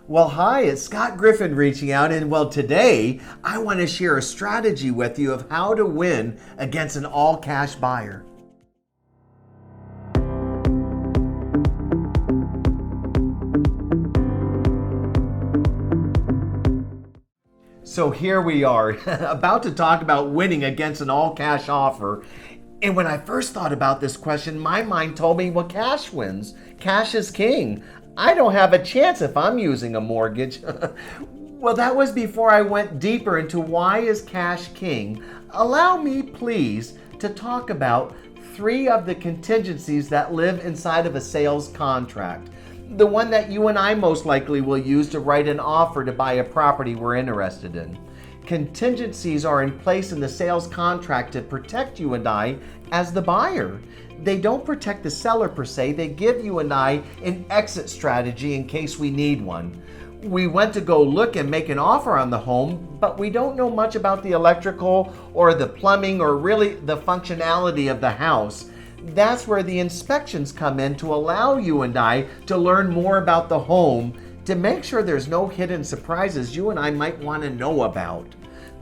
Well, hi, it's Scott Griffin reaching out, and today I want to share a strategy with you of how to win against an all-cash buyer. So here we are, about to talk about winning against an all-cash offer. And when I first thought about this question, my mind told me, well, cash wins. Cash is king. I don't have a chance if I'm using a mortgage. Well, that was before I went deeper into why is cash king. Allow me, please, to talk about 3 of the contingencies that live inside of a sales contract. The one that you and I most likely will use to write an offer to buy a property we're interested in. Contingencies are in place in the sales contract to protect you and I as the buyer. They don't protect the seller per se, they give you and I an exit strategy in case we need one. We went to go look and make an offer on the home, but we don't know much about the electrical or the plumbing or really the functionality of the house. That's where the inspections come in to allow you and I to learn more about the home, to make sure there's no hidden surprises you and I might want to know about.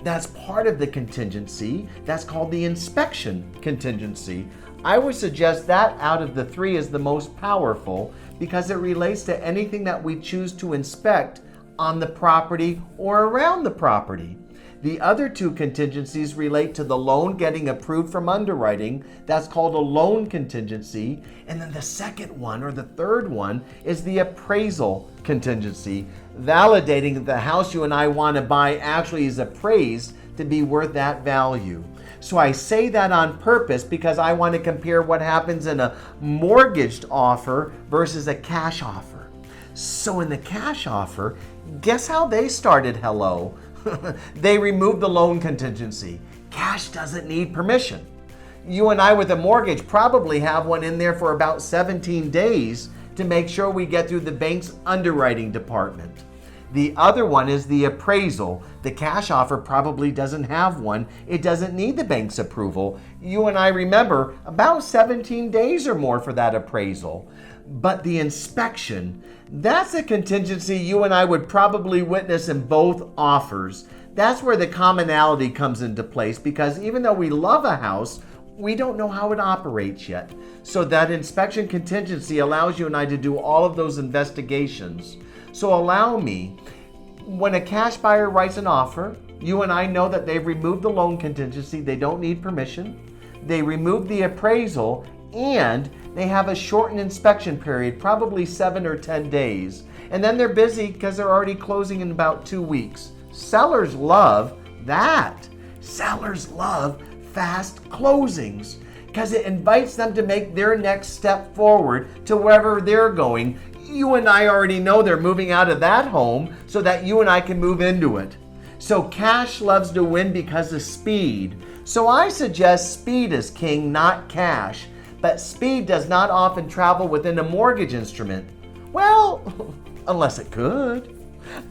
That's part of the contingency. That's called the inspection contingency. I would suggest that out of the 3 is the most powerful because it relates to anything that we choose to inspect on the property or around the property. The other 2 contingencies relate to the loan getting approved from underwriting. That's called a loan contingency. And then the second one, or the third one, is the appraisal contingency, validating that the house you and I want to buy actually is appraised to be worth that value. So I say that on purpose because I want to compare what happens in a mortgaged offer versus a cash offer. So in the cash offer, guess how they started hello? They removed the loan contingency. Cash doesn't need permission. You and I with a mortgage probably have one in there for about 17 days to make sure we get through the bank's underwriting department. The other one is the appraisal. The cash offer probably doesn't have one. It doesn't need the bank's approval. You and I remember about 17 days or more for that appraisal. But the inspection, that's a contingency you and I would probably witness in both offers. That's where the commonality comes into place because even though we love a house, we don't know how it operates yet. So that inspection contingency allows you and I to do all of those investigations. So allow me, when a cash buyer writes an offer, you and I know that they've removed the loan contingency, they don't need permission, they remove the appraisal, and they have a shortened inspection period, probably 7 or 10 days. And then they're busy because they're already closing in about 2 weeks. Sellers love that. Sellers love fast closings because it invites them to make their next step forward to wherever they're going. You and I already know they're moving out of that home so that you and I can move into it. So cash loves to win because of speed. So I suggest speed is king, not cash. But speed does not often travel within a mortgage instrument. Well, unless it could.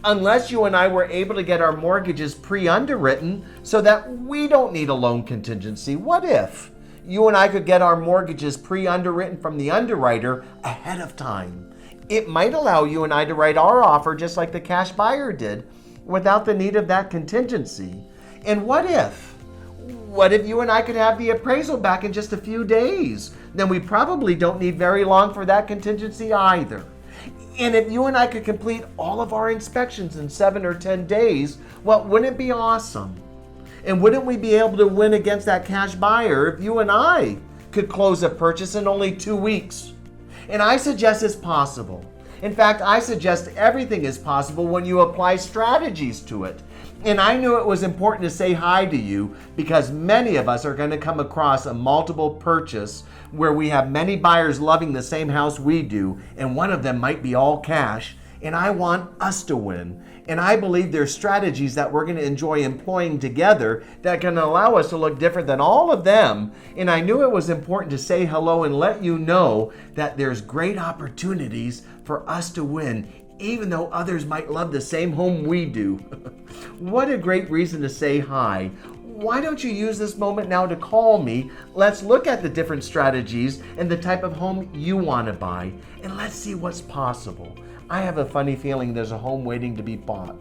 Unless you and I were able to get our mortgages pre-underwritten so that we don't need a loan contingency. What if you and I could get our mortgages pre-underwritten from the underwriter ahead of time? It might allow you and I to write our offer just like the cash buyer did without the need of that contingency. And what if you and I could have the appraisal back in just a few days? Then we probably don't need very long for that contingency either. And if you and I could complete all of our inspections in 7 or 10 days, well, wouldn't it be awesome? And wouldn't we be able to win against that cash buyer if you and I could close a purchase in only 2 weeks? And I suggest it's possible. In fact, I suggest everything is possible when you apply strategies to it. And I knew it was important to say hi to you because many of us are going to come across a multiple purchase where we have many buyers loving the same house we do, and one of them might be all cash, and I want us to win. And I believe there's strategies that we're going to enjoy employing together that can allow us to look different than all of them. And I knew it was important to say hello and let you know that there's great opportunities for us to win, even though others might love the same home we do. What a great reason to say hi. Why don't you use this moment now to call me? Let's look at the different strategies and the type of home you want to buy, and let's see what's possible. I have a funny feeling there's a home waiting to be bought.